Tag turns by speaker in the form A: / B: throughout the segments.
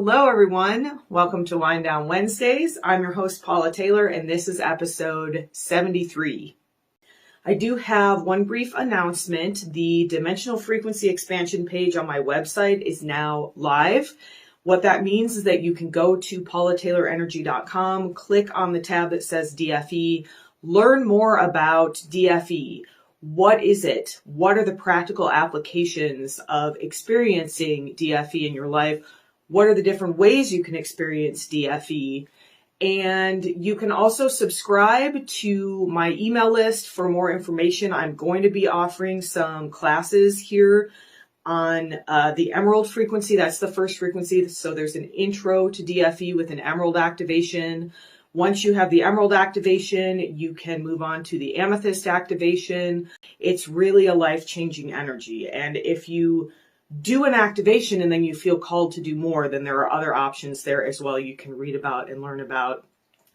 A: Hello, everyone. Welcome to Wind Down Wednesdays. I'm your host, Paula Taylor, and this is episode 73. I do have one brief announcement. The dimensional frequency expansion page on my website is now live. What that means is that you can go to paulataylorenergy.com, click on the tab that says DFE, learn more about DFE. What is it? What are the practical applications of experiencing DFE in your life? What are the different ways you can experience DFE? And you can also subscribe to my email list for more information. I'm going to be offering some classes here on the emerald frequency. That's the first frequency. So there's an intro to DFE with an emerald activation. Once you have the emerald activation, you can move on to the amethyst activation. It's really a life-changing energy. And if you do an activation and then you feel called to do more, then there are other options there as well you can read about and learn about.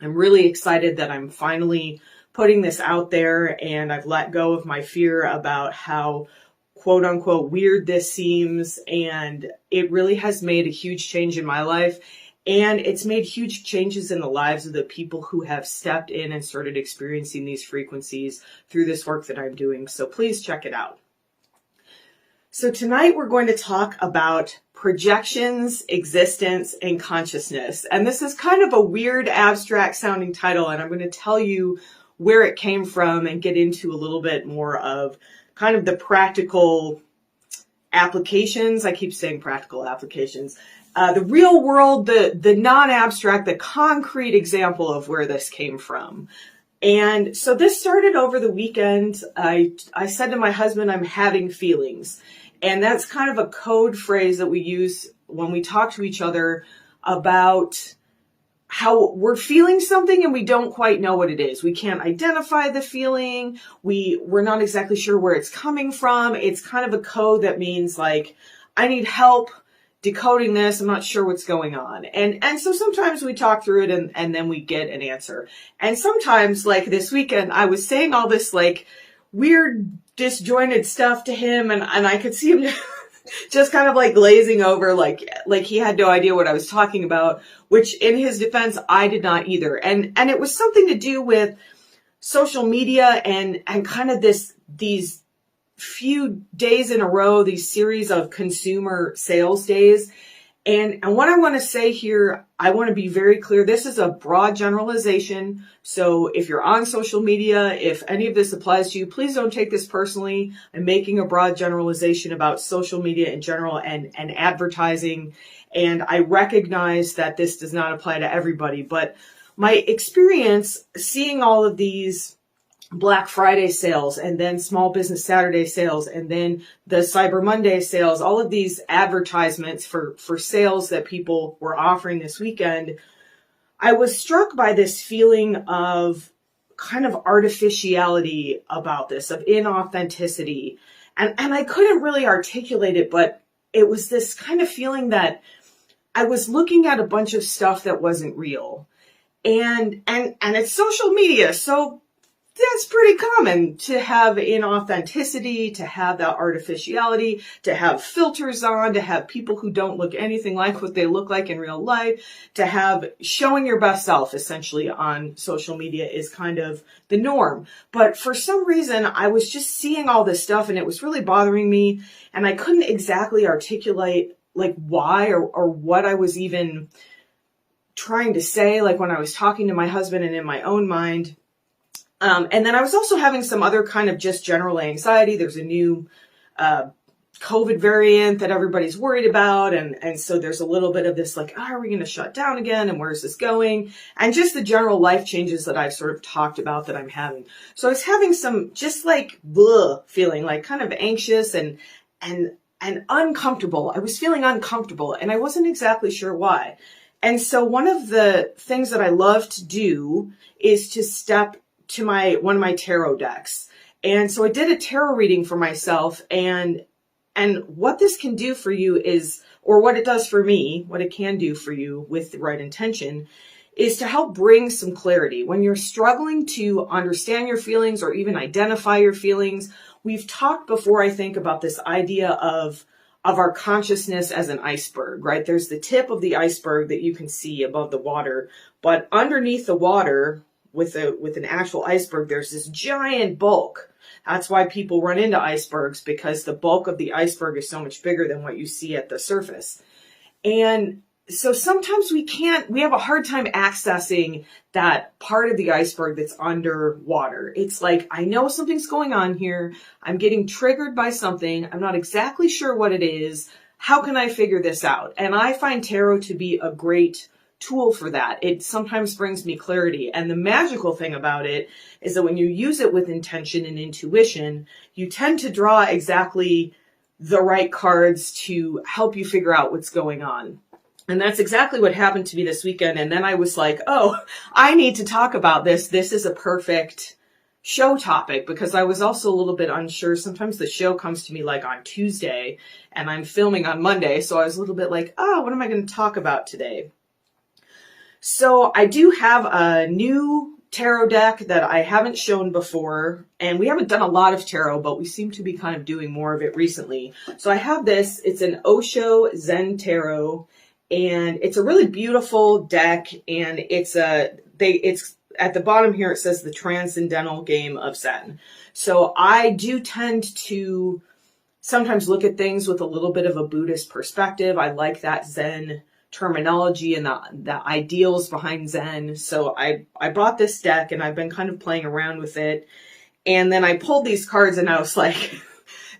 A: I'm really excited that I'm finally putting this out there, and I've let go of my fear about how quote unquote weird this seems, and it really has made a huge change in my life, and it's made huge changes in the lives of the people who have stepped in and started experiencing these frequencies through this work that I'm doing. So please check it out. So tonight we're going to talk about projections, existence, and consciousness. And this is kind of a weird, abstract sounding title, and I'm going to tell you where it came from and get into a little bit more of kind of the practical applications. I keep saying practical applications. The real world, the non-abstract, the concrete example of where this came from. And so this started over the weekend. I said to my husband, I'm having feelings. And that's kind of a code phrase that we use when we talk to each other about how we're feeling something and we don't quite know what it is. We can't identify the feeling. We're not exactly sure where it's coming from. It's kind of a code that means like, I need help decoding this. I'm not sure what's going on. And so sometimes we talk through it and then we get an answer. And sometimes, like this weekend, I was saying all this like weird disjointed stuff to him, and I could see him just kind of like glazing over, like he had no idea what I was talking about, which in his defense, I did not either. And it was something to do with social media and kind of these few days in a row, these series of consumer sales days. And what I want to say here, I want to be very clear. This is a broad generalization. So if you're on social media, if any of this applies to you, please don't take this personally. I'm making a broad generalization about social media in general and advertising. And I recognize that this does not apply to everybody, but my experience seeing all of these Black Friday sales and then Small Business Saturday sales and then the Cyber Monday sales, all of these advertisements for sales that people were offering this weekend, I was struck by this feeling of kind of artificiality about this, of inauthenticity. And I couldn't really articulate it, but it was this kind of feeling that I was looking at a bunch of stuff that wasn't real. And it's social media, so that's pretty common to have inauthenticity, to have that artificiality, to have filters on, to have people who don't look anything like what they look like in real life, to have showing your best self essentially on social media is kind of the norm. But for some reason, I was just seeing all this stuff and it was really bothering me. And I couldn't exactly articulate like why or what I was even trying to say, like when I was talking to my husband and in my own mind. And then I was also having some other kind of just general anxiety. There's a new COVID variant that everybody's worried about. And so there's a little bit of this like, oh, are we going to shut down again? And where's this going? And just the general life changes that I've sort of talked about that I'm having. So I was having some just like bleh feeling, like kind of anxious and uncomfortable. I was feeling uncomfortable and I wasn't exactly sure why. And so one of the things that I love to do is to step to one of my tarot decks. And so I did a tarot reading for myself, and what this can do for you is, or what it does for me, what it can do for you with the right intention is to help bring some clarity. When you're struggling to understand your feelings or even identify your feelings, we've talked before, I think, about this idea of of our consciousness as an iceberg, right? There's the tip of the iceberg that you can see above the water, but underneath the water with an actual iceberg, there's this giant bulk. That's why people run into icebergs, because the bulk of the iceberg is so much bigger than what you see at the surface. And so sometimes we have a hard time accessing that part of the iceberg that's underwater. It's like, I know something's going on here. I'm getting triggered by something. I'm not exactly sure what it is. How can I figure this out? And I find tarot to be a great tool for that. It sometimes brings me clarity. And the magical thing about it is that when you use it with intention and intuition, you tend to draw exactly the right cards to help you figure out what's going on. And that's exactly what happened to me this weekend. And then I was like, oh, I need to talk about this. This is a perfect show topic, because I was also a little bit unsure. Sometimes the show comes to me like on Tuesday and I'm filming on Monday. So I was a little bit like, oh, what am I going to talk about today? So I do have a new tarot deck that I haven't shown before, and we haven't done a lot of tarot, but we seem to be kind of doing more of it recently. So I have this. It's an Osho Zen Tarot. And it's a really beautiful deck, and it's at the bottom here, it says the Transcendental Game of Zen. So I do tend to sometimes look at things with a little bit of a Buddhist perspective. I like that Zen terminology and the ideals behind Zen. So I bought this deck, and I've been kind of playing around with it. And then I pulled these cards, and I was like,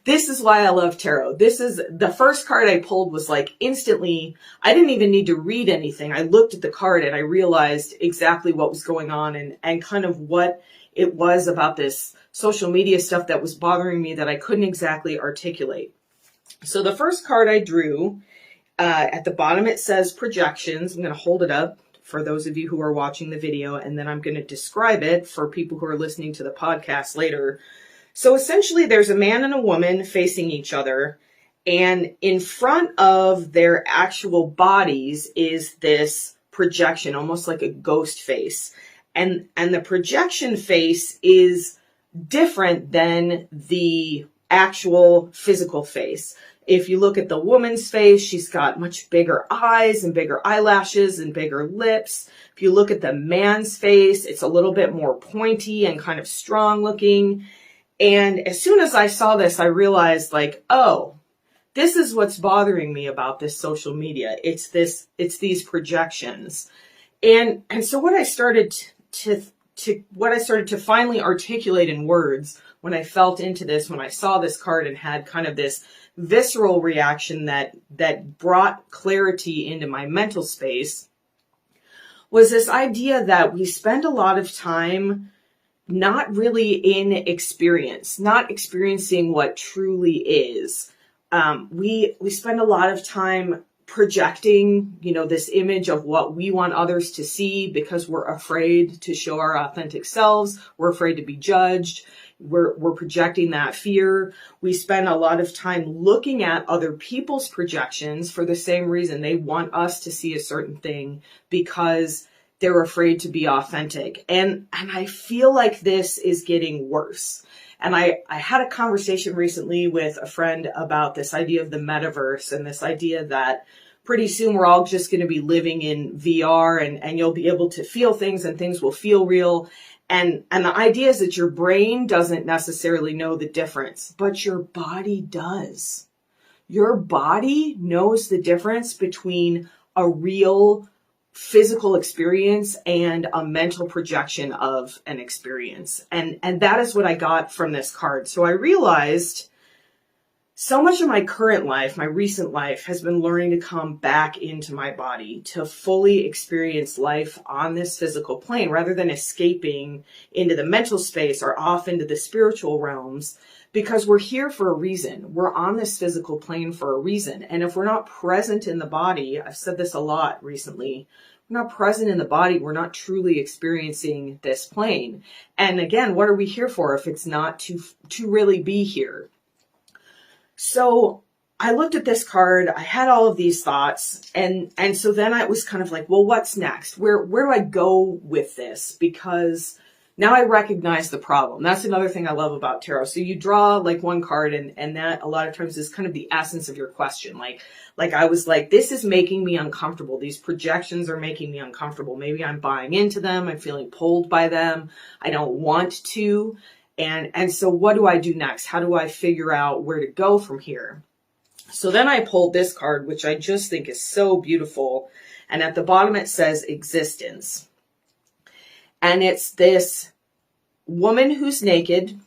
A: this is why I love tarot. This is the first card I pulled was like instantly, I didn't even need to read anything. I looked at the card and I realized exactly what was going on and kind of what it was about this social media stuff that was bothering me that I couldn't exactly articulate. So the first card I drew, at the bottom it says projections. I'm going to hold it up for those of you who are watching the video, and then I'm going to describe it for people who are listening to the podcast later. So essentially there's a man and a woman facing each other, and in front of their actual bodies is this projection, almost like a ghost face. And the projection face is different than the actual physical face. If you look at the woman's face, she's got much bigger eyes and bigger eyelashes and bigger lips. If you look at the man's face, it's a little bit more pointy and kind of strong looking. And as soon as I saw this, I realized like, oh, this is what's bothering me about this social media. It's these projections. And so what I started to finally articulate in words when I felt into this, when I saw this card and had kind of this visceral reaction that brought clarity into my mental space, was this idea that we spend a lot of time not really in experience, not experiencing what truly is. We spend a lot of time projecting, this image of what we want others to see because we're afraid to show our authentic selves. We're afraid to be judged. We're projecting that fear. We spend a lot of time looking at other people's projections for the same reason. They want us to see a certain thing because they're afraid to be authentic. And I feel like this is getting worse. And I had a conversation recently with a friend about this idea of the metaverse and this idea that pretty soon we're all just going to be living in VR and you'll be able to feel things and things will feel real. And the idea is that your brain doesn't necessarily know the difference, but your body does. Your body knows the difference between a real physical experience and a mental projection of an experience. And that is what I got from this card. So I realized so much of my current life, my recent life, has been learning to come back into my body, to fully experience life on this physical plane rather than escaping into the mental space or off into the spiritual realms, because we're here for a reason. We're on this physical plane for a reason. And if we're not present in the body, I've said this a lot recently, we're not present in the body, we're not truly experiencing this plane. And again, what are we here for if it's not to really be here? So I looked at this card, I had all of these thoughts, and so then I was kind of like, well, what's next? Where do I go with this? Because Now I recognize the problem. That's another thing I love about tarot. So you draw like one card, and that a lot of times is kind of the essence of your question. Like I was like, this is making me uncomfortable. These projections are making me uncomfortable. Maybe I'm buying into them. I'm feeling pulled by them. I don't want to. And so what do I do next? How do I figure out where to go from here? So then I pulled this card, which I just think is so beautiful. And at the bottom it says existence. And it's this woman who's naked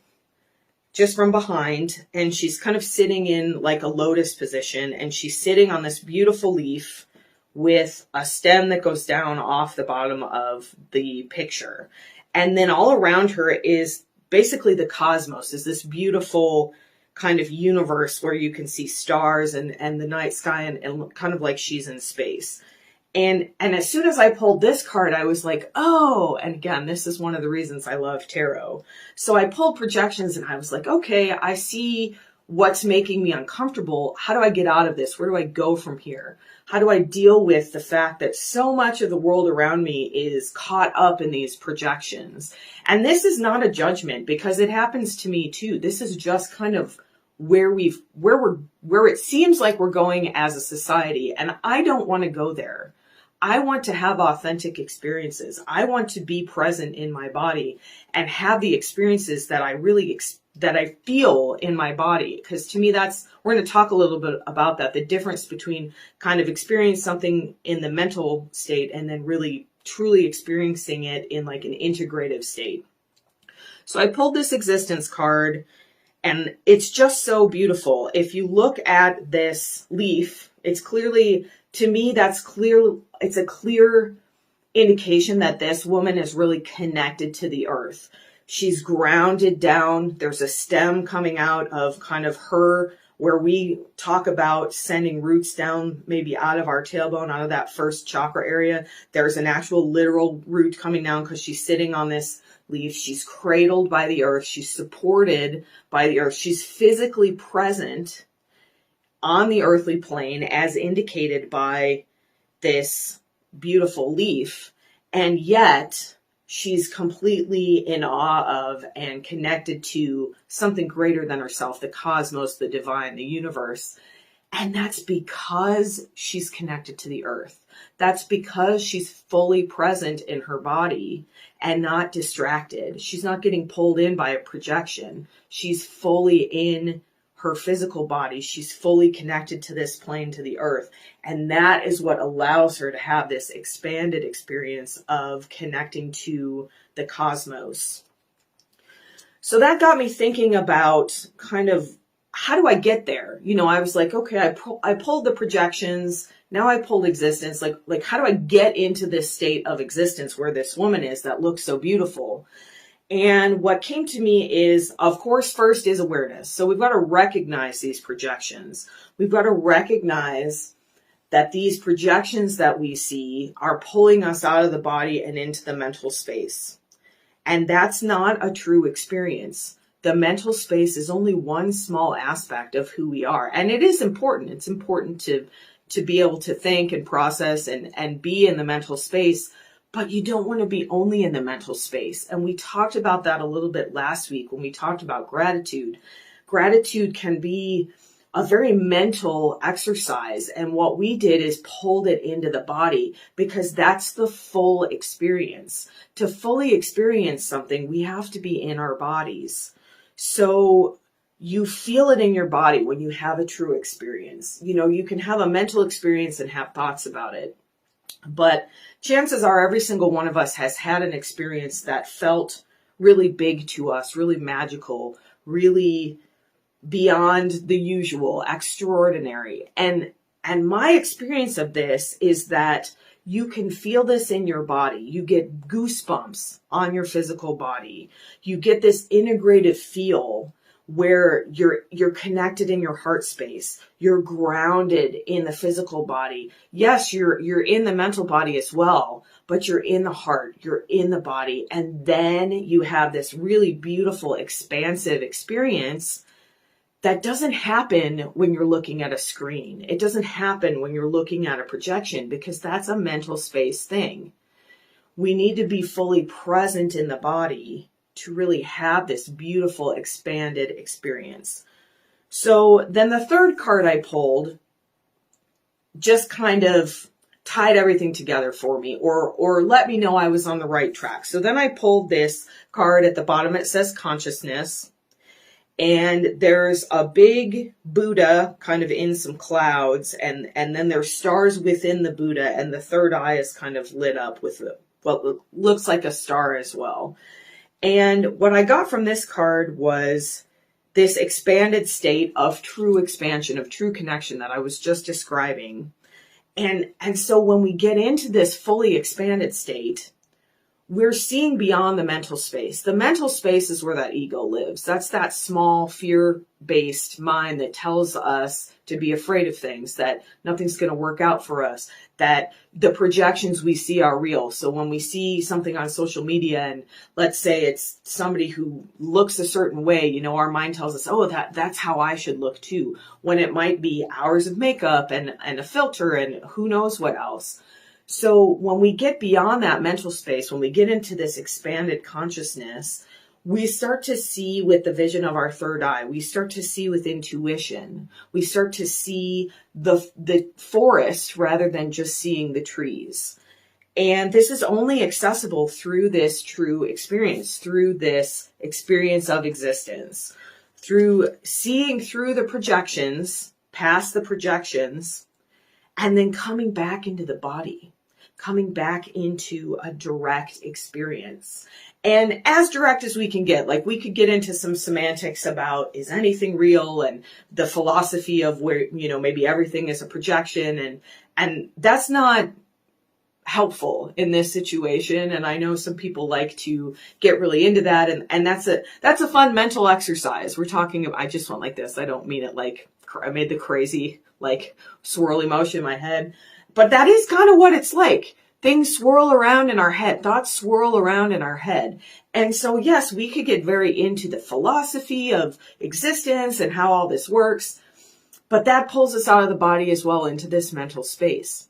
A: just from behind, and she's kind of sitting in like a lotus position, and she's sitting on this beautiful leaf with a stem that goes down off the bottom of the picture. And then all around her is basically the cosmos, is this beautiful kind of universe where you can see stars and the night sky, and kind of like she's in space. And as soon as I pulled this card, I was like, oh, and again, this is one of the reasons I love tarot. So I pulled projections and I was like, okay, I see what's making me uncomfortable. How do I get out of this? Where do I go from here? How do I deal with the fact that so much of the world around me is caught up in these projections? And this is not a judgment, because it happens to me too. This is just kind of where it seems like we're going as a society. And I don't want to go there. I want to have authentic experiences. I want to be present in my body and have the experiences that that I feel in my body. Because to me, we're going to talk a little bit about that, the difference between kind of experiencing something in the mental state and then really truly experiencing it in like an integrative state. So I pulled this existence card, and it's just so beautiful. If you look at this leaf, it's clearly, to me, that's clear. It's a clear indication that this woman is really connected to the earth. She's grounded down. There's a stem coming out of kind of her, where we talk about sending roots down, maybe out of our tailbone, out of that first chakra area. There's an actual literal root coming down because she's sitting on this leaf. She's cradled by the earth. She's supported by the earth. She's physically present on the earthly plane as indicated by this beautiful leaf. And yet she's completely in awe of and connected to something greater than herself, the cosmos, the divine, the universe. And that's because she's connected to the earth. That's because she's fully present in her body and not distracted. She's not getting pulled in by a projection. She's fully in her physical body. She's fully connected to this plane, to the earth. And that is what allows her to have this expanded experience of connecting to the cosmos. So that got me thinking about kind of, how do I get there? You know, I was like, okay, I pulled the projections. Now I pulled existence. Like, how do I get into this state of existence where this woman is that looks so beautiful? And what came to me is, of course, first is awareness. So we've got to recognize these projections. We've got to recognize that these projections that we see are pulling us out of the body and into the mental space. And that's not a true experience. The mental space is only one small aspect of who we are. And it is important. It's important to be able to think and process and be in the mental space. But you don't want to be only in the mental space. And we talked about that a little bit last week when we talked about gratitude. Gratitude can be a very mental exercise. And what we did is pulled it into the body, because that's the full experience. To fully experience something, we have to be in our bodies. So you feel it in your body when you have a true experience. You know, you can have a mental experience and have thoughts about it. But chances are every single one of us has had an experience that felt really big to us, really magical, really beyond the usual, extraordinary. And my experience of this is that you can feel this in your body. You get goosebumps on your physical body. You get this integrative feel where you're connected in your heart space. You're grounded in the physical body. Yes, you're in the mental body as well, but you're in the heart, you're in the body. And then you have this really beautiful, expansive experience that doesn't happen when you're looking at a screen. It doesn't happen when you're looking at a projection, because that's a mental space thing. We need to be fully present in the body to really have this beautiful expanded experience. So then the third card I pulled just kind of tied everything together for me, or let me know I was on the right track. So then I pulled this card. At the bottom it says consciousness, and there's a big Buddha kind of in some clouds, and then there's stars within the Buddha, and the third eye is kind of lit up with what looks like a star as well. And what I got from this card was this expanded state of true expansion, of true connection that I was just describing. And so when we get into this fully expanded state, we're seeing beyond the mental space. The mental space is where that ego lives. That's that small fear-based mind that tells us to be afraid of things, that nothing's going to work out for us, that the projections we see are real. So when we see something on social media, and let's say it's somebody who looks a certain way, our mind tells us, oh, that's how I should look too, when it might be hours of makeup and a filter and who knows what else. So when we get beyond that mental space, when we get into this expanded consciousness, we start to see with the vision of our third eye. We start to see with intuition. We start to see the forest rather than just seeing the trees. And this is only accessible through this true experience, through this experience of existence, through seeing through the projections, past the projections, and then coming back into the body, coming back into a direct experience. And as direct as we can get, like we could get into some semantics about, is anything real, and the philosophy of where, maybe everything is a projection, and that's not helpful in this situation. And I know some people like to get really into that, and that's a fun mental exercise. We're talking about, I just went like this. I don't mean it like I made the crazy like swirly motion in my head, but that is kind of what it's like. Things swirl around in our head. Thoughts swirl around in our head. And so, yes, we could get very into the philosophy of existence and how all this works, but that pulls us out of the body as well into this mental space.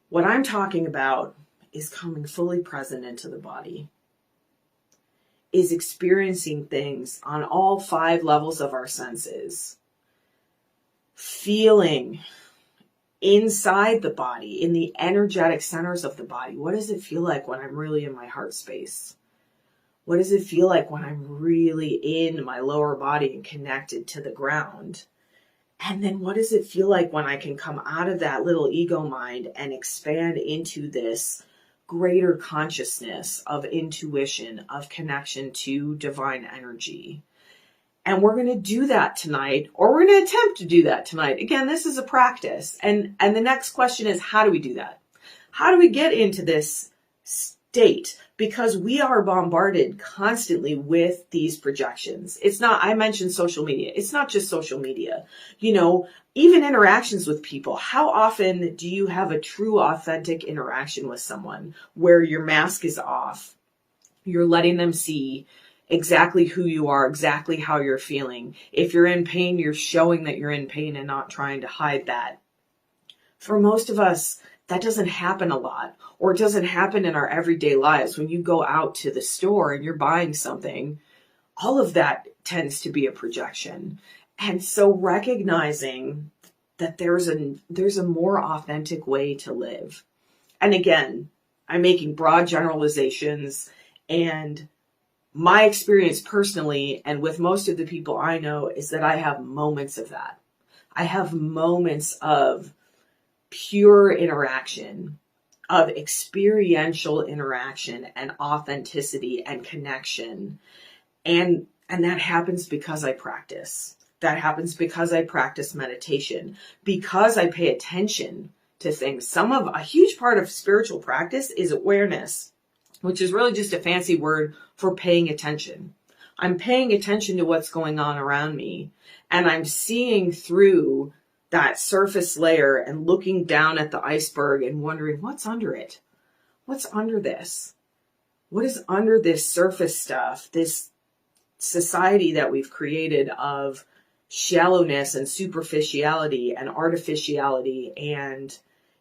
A: What I'm talking about is coming fully present into the body, is experiencing things on all 5 levels of our senses, feeling inside the body, in the energetic centers of the body. What does it feel like when I'm really in my heart space? What does it feel like when I'm really in my lower body and connected to the ground? And then what does it feel like when I can come out of that little ego mind and expand into this greater consciousness of intuition, of connection to divine energy? And we're going to do that tonight, or we're going to attempt to do that tonight. Again, this is a practice. And the next question is, how do we do that? How do we get into this state? Because we are bombarded constantly with these projections. It's not, I mentioned social media. It's not just social media. Even interactions with people. How often do you have a true, authentic interaction with someone where your mask is off? You're letting them see exactly who you are, exactly how you're feeling. If you're in pain, you're showing that you're in pain and not trying to hide that. For most of us, that doesn't happen a lot, or it doesn't happen in our everyday lives. When you go out to the store and you're buying something, all of that tends to be a projection. And so recognizing that there's a more authentic way to live. And again, I'm making broad generalizations, and my experience personally, and with most of the people I know, is that I have moments of that. I have moments of pure interaction, of experiential interaction and authenticity and connection. And that happens because I practice. That happens because I practice meditation, because I pay attention to things. A huge part of spiritual practice is awareness, which is really just a fancy word for paying attention. I'm paying attention to what's going on around me, and I'm seeing through that surface layer and looking down at the iceberg and wondering, what's under it? What's under this? What is under this surface stuff, this society that we've created of shallowness and superficiality and artificiality and,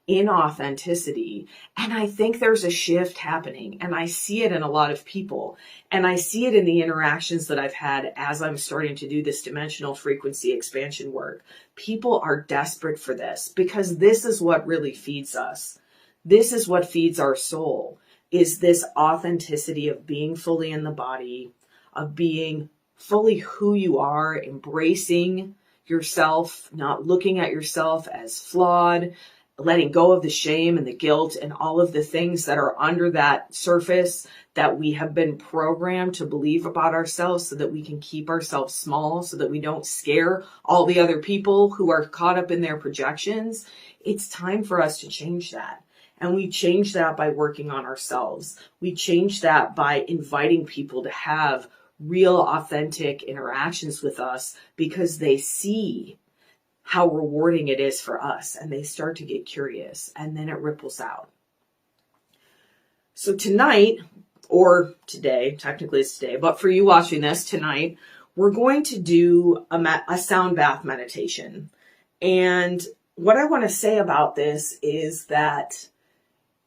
A: in authenticity. And I think there's a shift happening, and I see it in a lot of people, and I see it in the interactions that I've had as I'm starting to do this dimensional frequency expansion work. People are desperate for this because this is what really feeds us. This is what feeds our soul, is this authenticity of being fully in the body, of being fully who you are, embracing yourself, not looking at yourself as flawed, letting go of the shame and the guilt and all of the things that are under that surface that we have been programmed to believe about ourselves, so that we can keep ourselves small, so that we don't scare all the other people who are caught up in their projections. It's time for us to change that. And we change that by working on ourselves. We change that by inviting people to have real, authentic interactions with us, because they see how rewarding it is for us, and they start to get curious, and then it ripples out. So tonight, or today, technically it's today, but for you watching this tonight, we're going to do a sound bath meditation. And what I want to say about this is that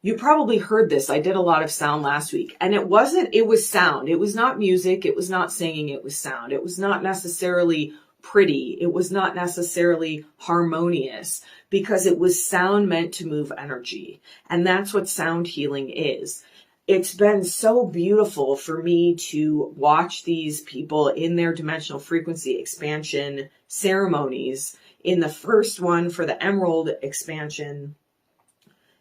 A: you probably heard this. I did a lot of sound last week, and it was sound. It was not music. It was not singing. It was sound. It was not necessarily pretty. It was not necessarily harmonious, because it was sound meant to move energy. And that's what sound healing is. It's been so beautiful for me to watch these people in their dimensional frequency expansion ceremonies. In the first one, for the Emerald expansion,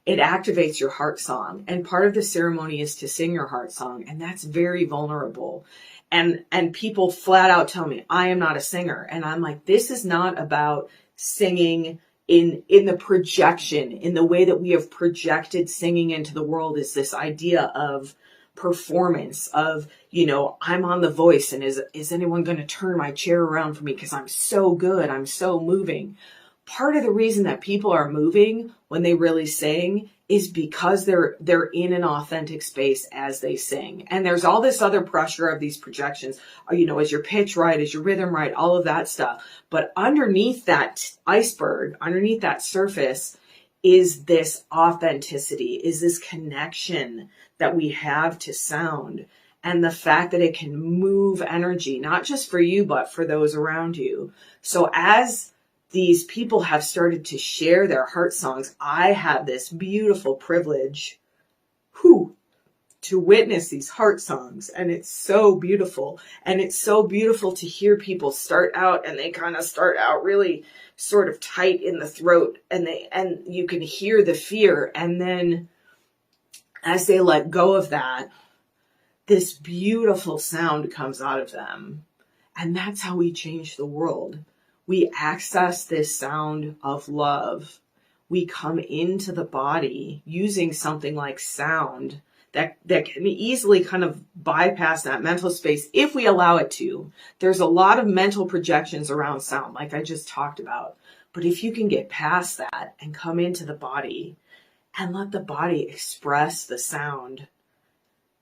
A: it activates your heart song. And part of the ceremony is to sing your heart song. And that's very vulnerable. And people flat out tell me, I am not a singer. And I'm like, this is not about singing in the projection, in the way that we have projected singing into the world, is this idea of performance, of, I'm on The Voice, and is anyone going to turn my chair around for me because I'm so good, I'm so moving. Part of the reason that people are moving when they really sing is because they're in an authentic space as they sing. And there's all this other pressure of these projections. Is your pitch right? Is your rhythm right? All of that stuff. But underneath that iceberg, underneath that surface, is this authenticity, is this connection that we have to sound, and the fact that it can move energy, not just for you, but for those around you. So as these people have started to share their heart songs, I have this beautiful privilege to witness these heart songs. And it's so beautiful. And it's so beautiful to hear people start out, and they kind of start out really sort of tight in the throat, and you can hear the fear. And then as they let go of that, this beautiful sound comes out of them. And that's how we change the world. We access this sound of love. We come into the body using something like sound that can easily kind of bypass that mental space if we allow it to. There's a lot of mental projections around sound, like I just talked about. But if you can get past that and come into the body and let the body express the sound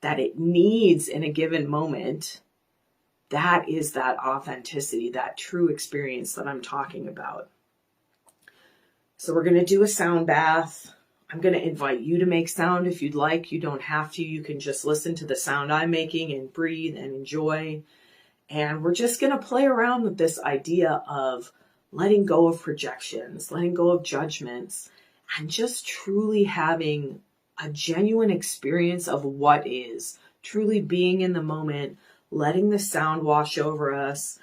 A: that it needs in a given moment, that is that authenticity, that true experience that I'm talking about. So we're going to do a sound bath. I'm going to invite you to make sound if you'd like. You don't have to. You can just listen to the sound I'm making and breathe and enjoy. And we're just going to play around with this idea of letting go of projections, letting go of judgments, and just truly having a genuine experience of what is, truly being in the moment, letting the sound wash over us,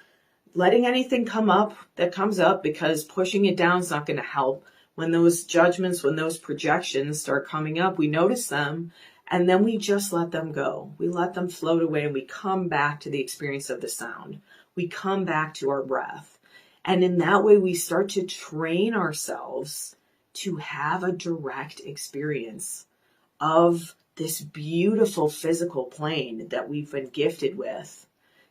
A: letting anything come up that comes up, because pushing it down is not going to help. When those judgments, when those projections start coming up, we notice them, and then we just let them go. We let them float away, and we come back to the experience of the sound. We come back to our breath. And in that way, we start to train ourselves to have a direct experience of this beautiful physical plane that we've been gifted with,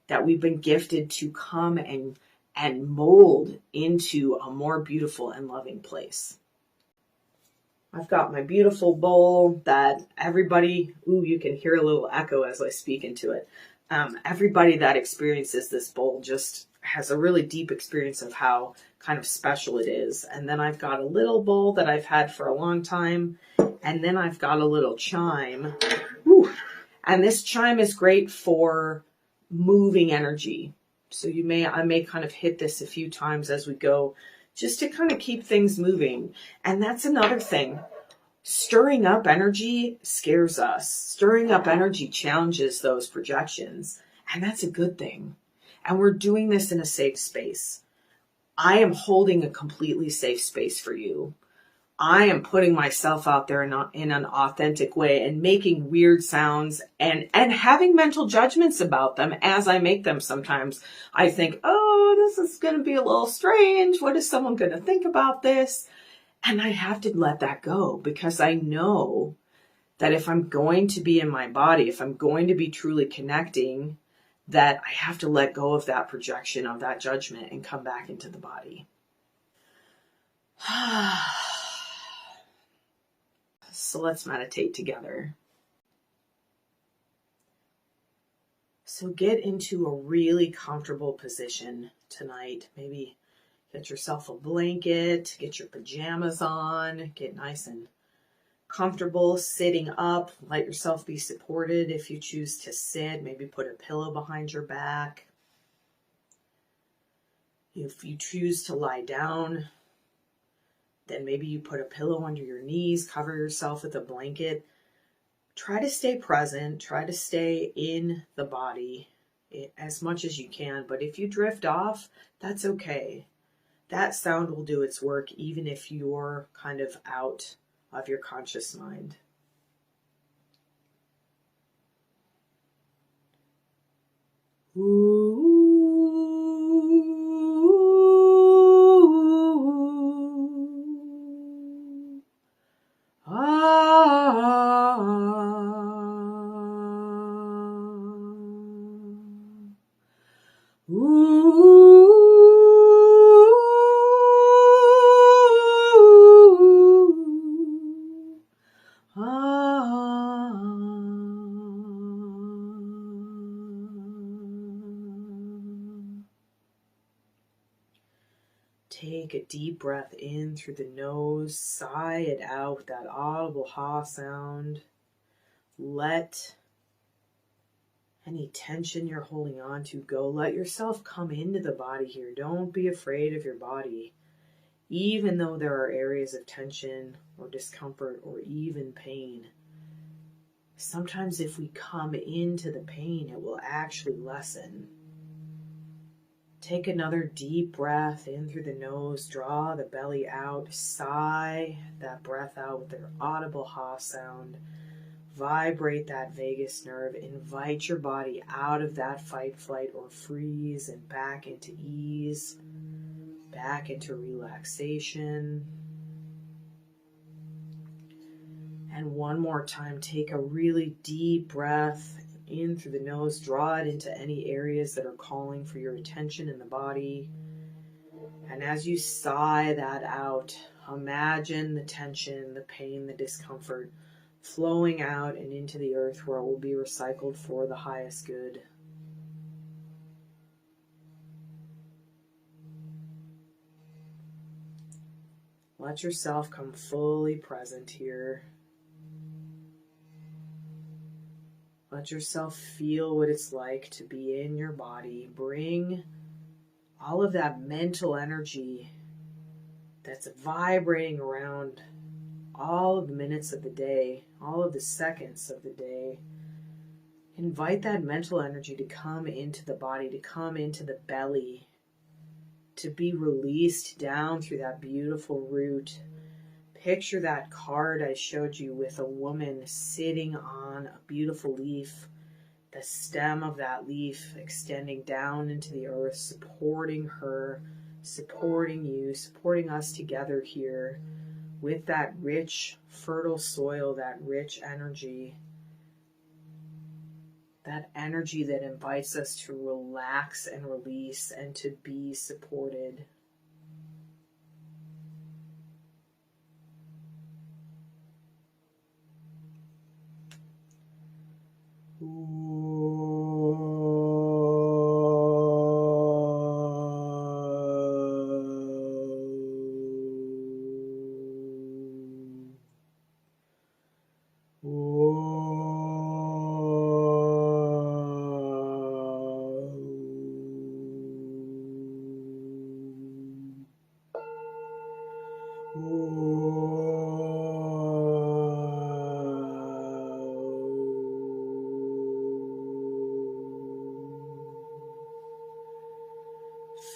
A: that we've been gifted to come and mold into a more beautiful and loving place. I've got my beautiful bowl that everybody, you can hear a little echo as I speak into it. Everybody that experiences this bowl just has a really deep experience of how kind of special it is. And then I've got a little bowl that I've had for a long time. And then I've got a little chime. Whew. And this chime is great for moving energy. So I may kind of hit this a few times as we go, just to kind of keep things moving. And that's another thing. Stirring up energy scares us. Stirring up energy challenges those projections. And that's a good thing. And we're doing this in a safe space. I am holding a completely safe space for you. I am putting myself out there in an authentic way and making weird sounds and having mental judgments about them as I make them. Sometimes I think, oh, this is going to be a little strange. What is someone going to think about this? And I have to let that go, because I know that if I'm going to be in my body, if I'm going to be truly connecting, that I have to let go of that projection, of that judgment, and come back into the body. So let's meditate together. So get into a really comfortable position tonight. Maybe get yourself a blanket, get your pajamas on, get nice and comfortable sitting up. Let yourself be supported if you choose to sit. Maybe put a pillow behind your back. If you choose to lie down, then maybe you put a pillow under your knees, cover yourself with a blanket. Try to stay present. Try to stay in the body as much as you can. But if you drift off, that's okay. That sound will do its work even if you're kind of out of your conscious mind. Ooh. Take a deep breath in through the nose, sigh it out with that audible ha sound. Let any tension you're holding on to go. Let yourself come into the body here. Don't be afraid of your body. Even though there are areas of tension or discomfort or even pain, sometimes if we come into the pain, it will actually lessen. Take another deep breath in through the nose, draw the belly out, sigh that breath out with their audible ha sound. Vibrate that vagus nerve, invite your body out of that fight, flight, or freeze and back into ease, back into relaxation. And one more time, take a really deep breath in through the nose, draw it into any areas that are calling for your attention in the body. And as you sigh that out, imagine the tension, the pain, the discomfort flowing out and into the earth where it will be recycled for the highest good. Let yourself come fully present here. Let yourself feel what it's like to be in your body. Bring all of that mental energy that's vibrating around all of the minutes of the day, all of the seconds of the day. Invite that mental energy to come into the body, to come into the belly, to be released down through that beautiful root. Picture that card I showed you with a woman sitting on a beautiful leaf, the stem of that leaf extending down into the earth, supporting her, supporting you, supporting us together here with that rich, fertile soil, that rich energy, that energy that invites us to relax and release and to be supported. Ooh.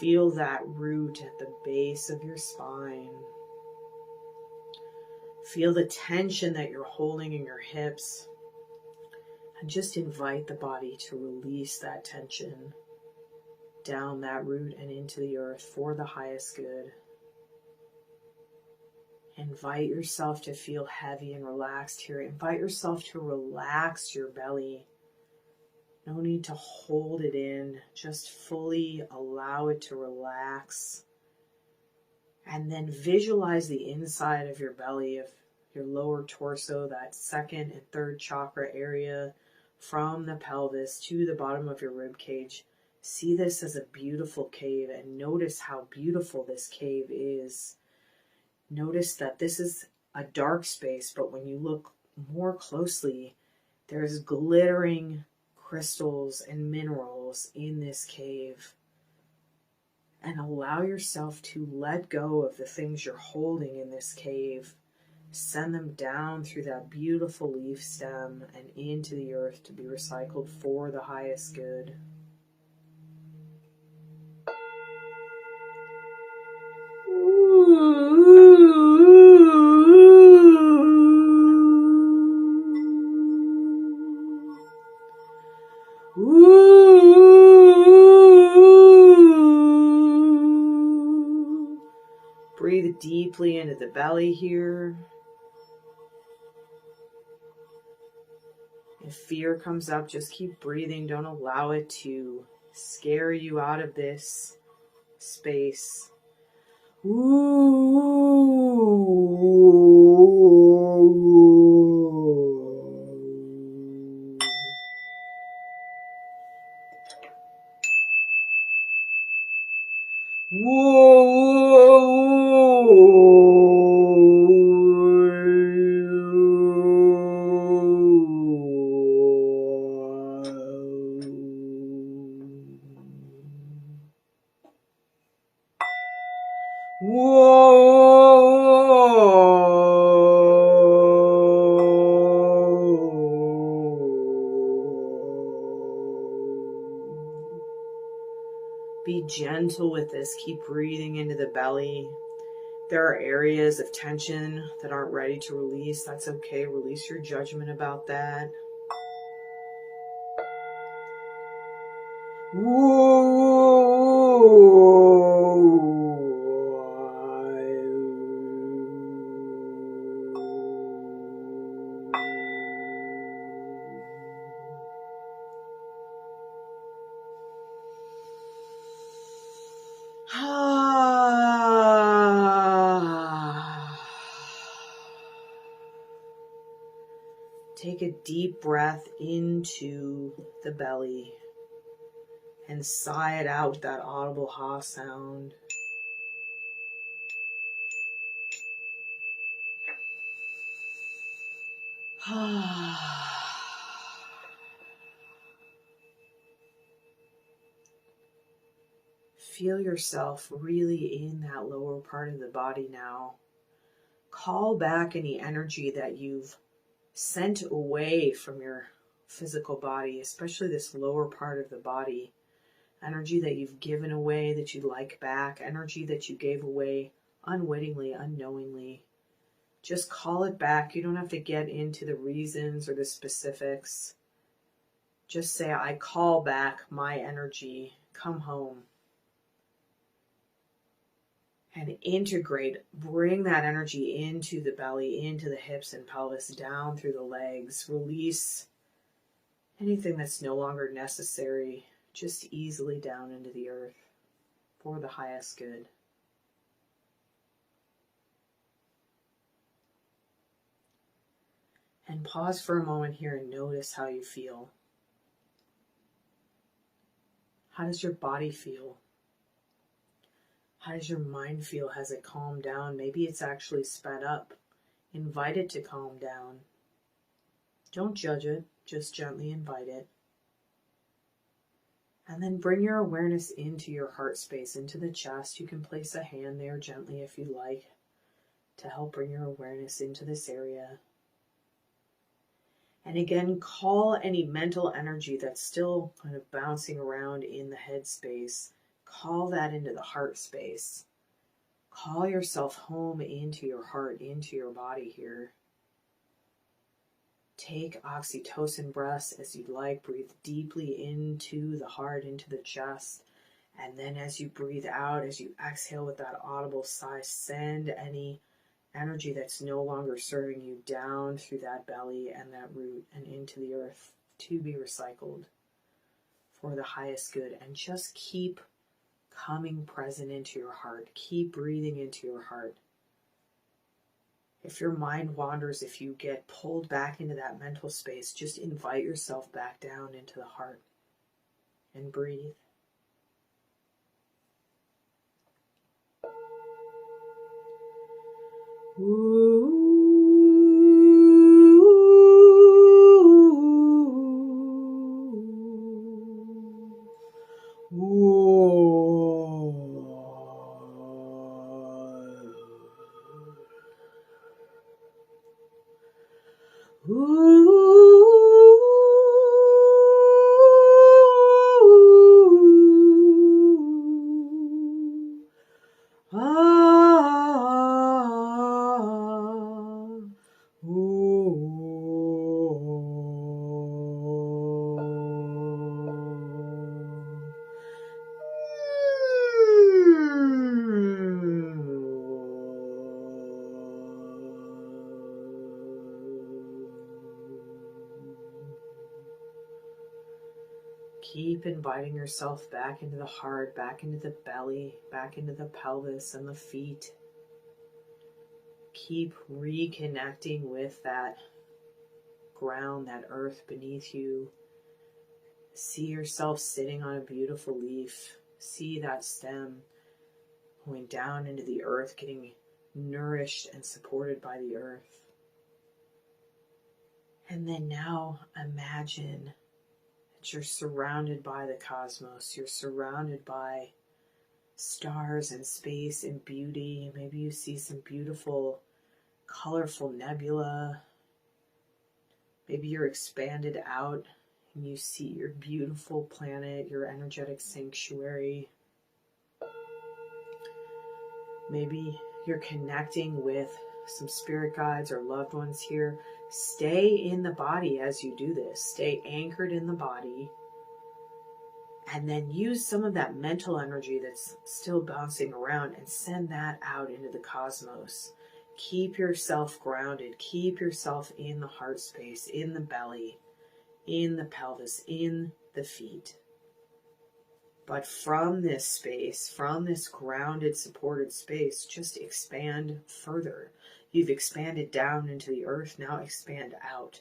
A: Feel that root at the base of your spine. Feel the tension that you're holding in your hips. And just invite the body to release that tension down that root and into the earth for the highest good. Invite yourself to feel heavy and relaxed here. Invite yourself to relax your belly. No need to hold it in. Just fully allow it to relax. And then visualize the inside of your belly, of your lower torso, that second and third chakra area, from the pelvis to the bottom of your rib cage. See this as a beautiful cave and notice how beautiful this cave is. Notice that this is a dark space, but when you look more closely, there's glittering crystals and minerals in this cave. And allow yourself to let go of the things you're holding in this cave. Send them down through that beautiful leaf stem and into the earth to be recycled for the highest good. Breathe deeply into the belly here. If fear comes up, just keep breathing. Don't allow it to scare you out of this space. Be gentle with this. Keep breathing into the belly. There are areas of tension that aren't ready to release. That's okay. Release your judgment about that. Take a deep breath into the belly and sigh it out with that audible ha sound. Feel yourself really in that lower part of the body now. Call back any energy that you've sent away from your physical body, especially this lower part of the body. Energy that you've given away that you'd like back, energy that you gave away unwittingly, unknowingly. Just call it back. You don't have to get into the reasons or the specifics. Just say, I call back my energy. Come home. And integrate, bring that energy into the belly, into the hips and pelvis, down through the legs. Release anything that's no longer necessary, just easily down into the earth for the highest good. And pause for a moment here and notice how you feel. How does your body feel? How does your mind feel? Has it calmed down? Maybe it's actually sped up. Invite it to calm down. Don't judge it, just gently invite it. And then bring your awareness into your heart space, into the chest. You can place a hand there gently if you like to help bring your awareness into this area. And again, call any mental energy that's still kind of bouncing around in the head space. Call that into the heart space. Call yourself home into your heart, into your body here. Take oxytocin breaths as you'd like. Breathe deeply into the heart, into the chest. And then as you breathe out, as you exhale with that audible sigh, send any energy that's no longer serving you down through that belly and that root and into the earth to be recycled for the highest good. And just keep coming present into your heart. Keep breathing into your heart. If your mind wanders, if you get pulled back into that mental space, just invite yourself back down into the heart and breathe. Ooh. Keep inviting yourself back into the heart, back into the belly, back into the pelvis and the feet. Keep reconnecting with that ground, that earth beneath you. See yourself sitting on a beautiful leaf. See that stem going down into the earth, getting nourished and supported by the earth. And then now imagine that you're surrounded by the cosmos. You're surrounded by stars and space and beauty. Maybe you see some beautiful, colorful nebula. Maybe you're expanded out and you see your beautiful planet, your energetic sanctuary. Maybe you're connecting with some spirit guides or loved ones here. Stay in the body as you do this. Stay anchored in the body. And then use some of that mental energy that's still bouncing around and send that out into the cosmos. Keep yourself grounded. Keep yourself in the heart space, in the belly, in the pelvis, in the feet. But from this space, from this grounded, supported space, just expand further. You've expanded down into the earth, now expand out.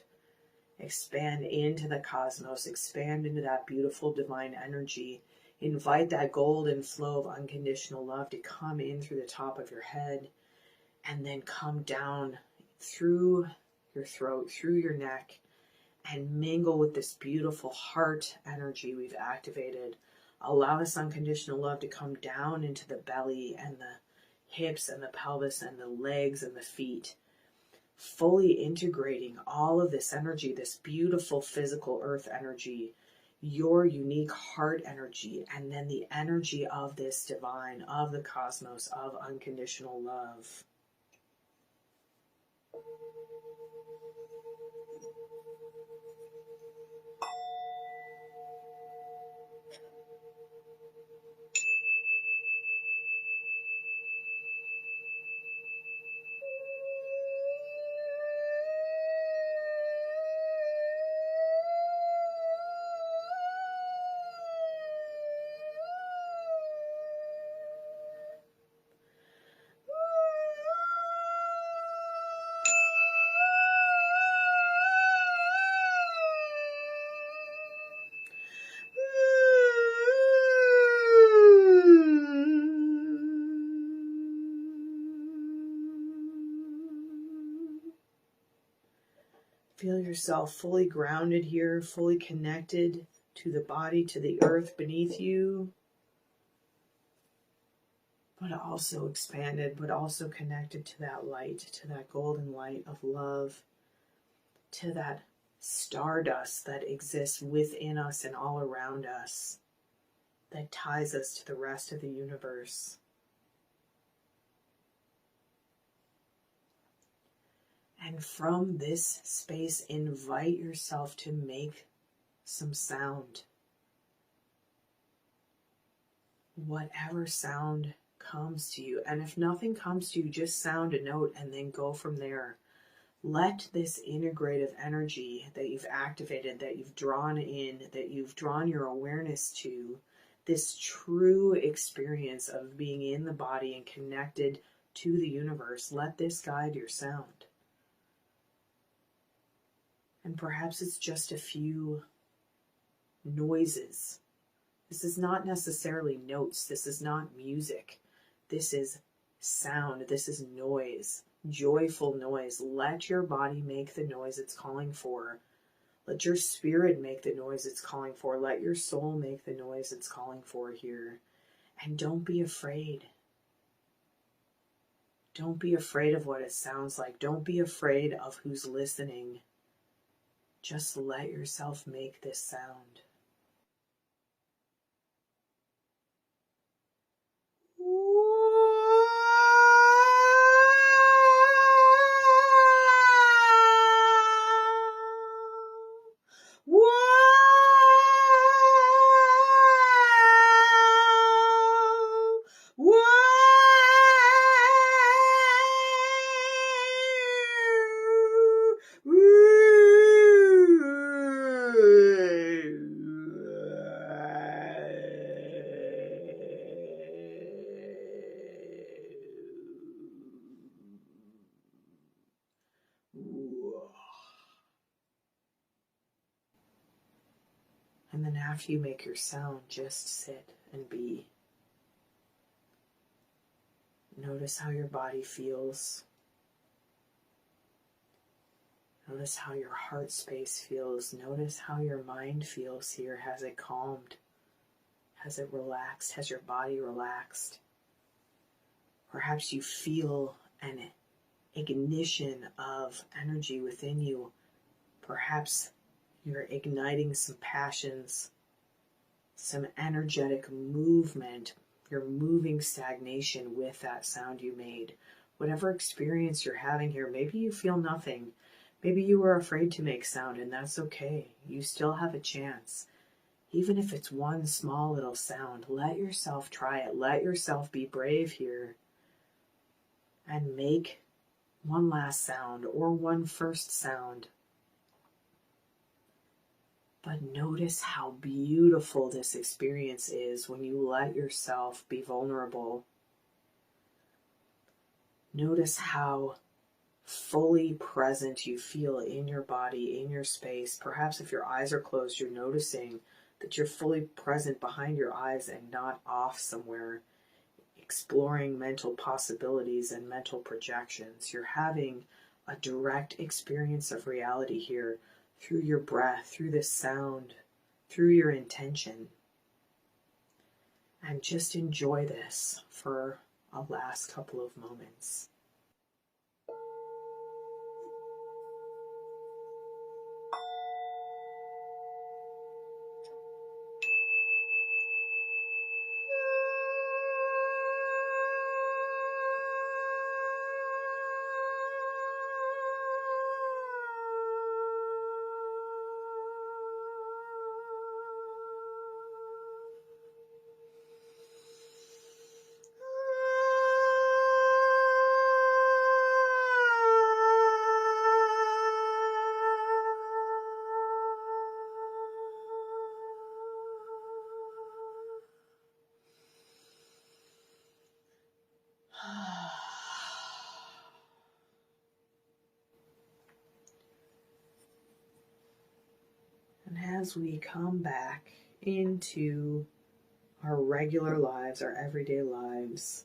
A: Expand into the cosmos, expand into that beautiful divine energy. Invite that golden flow of unconditional love to come in through the top of your head and then come down through your throat, through your neck, and mingle with this beautiful heart energy we've activated. Allow this unconditional love to come down into the belly and the hips and the pelvis and the legs and the feet, fully integrating all of this energy, this beautiful physical earth energy, your unique heart energy, and then the energy of this divine, of the cosmos, of unconditional love. Feel yourself fully grounded here, fully connected to the body, to the earth beneath you, but also expanded, but also connected to that light, to that golden light of love, to that stardust that exists within us and all around us, that ties us to the rest of the universe. And from this space, invite yourself to make some sound. Whatever sound comes to you. And if nothing comes to you, just sound a note and then go from there. Let this integrative energy that you've activated, that you've drawn in, that you've drawn your awareness to, this true experience of being in the body and connected to the universe, let this guide your sound. And perhaps it's just a few noises. This is not necessarily notes. This is not music. This is sound. This is noise. Joyful noise. Let your body make the noise it's calling for. Let your spirit make the noise it's calling for. Let your soul make the noise it's calling for here. And don't be afraid. Don't be afraid of what it sounds like. Don't be afraid of who's listening. Just let yourself make this sound. And then after you make your sound, just sit and be. Notice how your body feels. Notice how your heart space feels. Notice how your mind feels here. Has it calmed? Has it relaxed? Has your body relaxed? Perhaps you feel an ignition of energy within you. Perhaps you're igniting some passions, some energetic movement. You're moving stagnation with that sound you made. Whatever experience you're having here, maybe you feel nothing. Maybe you were afraid to make sound, and that's okay. You still have a chance. Even if it's one small little sound, let yourself try it. Let yourself be brave here and make one last sound or one first sound. But notice how beautiful this experience is when you let yourself be vulnerable. Notice how fully present you feel in your body, in your space. Perhaps if your eyes are closed, you're noticing that you're fully present behind your eyes and not off somewhere, exploring mental possibilities and mental projections. You're having a direct experience of reality here through your breath, through the sound, through your intention. And just enjoy this for a last couple of moments. And as we come back into our regular lives, our everyday lives,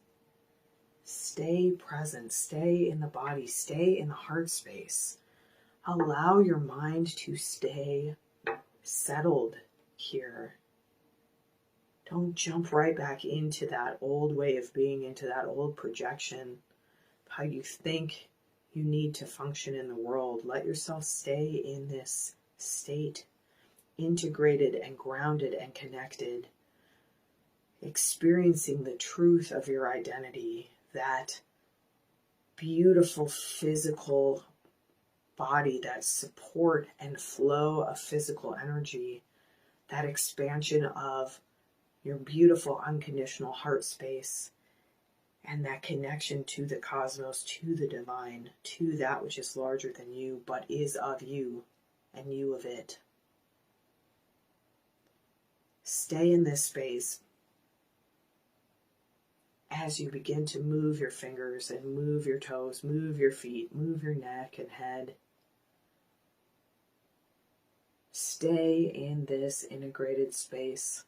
A: stay present, stay in the body, stay in the heart space. Allow your mind to stay settled here. Don't jump right back into that old way of being, into that old projection, how you think you need to function in the world. Let yourself stay in this state, integrated and grounded and connected. experiencing the truth of your identity, that beautiful physical body, that support and flow of physical energy, that expansion of your beautiful unconditional heart space, and that connection to the cosmos, to the divine, to that which is larger than you, but is of you and you of it. Stay in this space as you begin to move your fingers and move your toes, move your feet, move your neck and head. Stay in this integrated space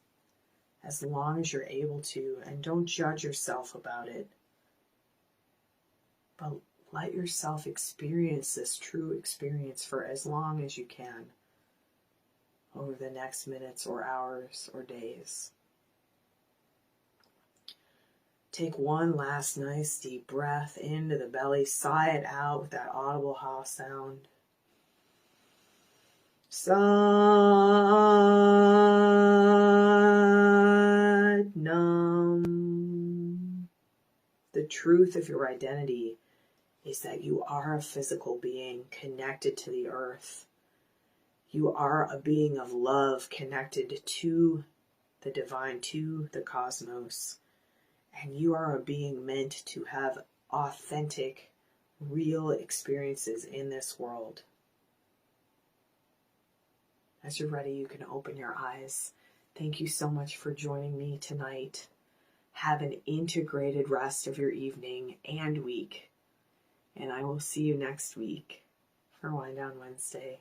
A: as long as you're able to, and don't judge yourself about it, but let yourself experience this true experience for as long as you can over the next minutes or hours or days. Take one last nice deep breath into the belly, sigh it out with that audible ha sound. Sat Nam. The truth of your identity is that you are a physical being connected to the earth. You are a being of love connected to the divine, to the cosmos. And you are a being meant to have authentic, real experiences in this world. As you're ready, you can open your eyes. Thank you so much for joining me tonight. Have an integrated rest of your evening and week. And I will see you next week for Wind Down Wednesday.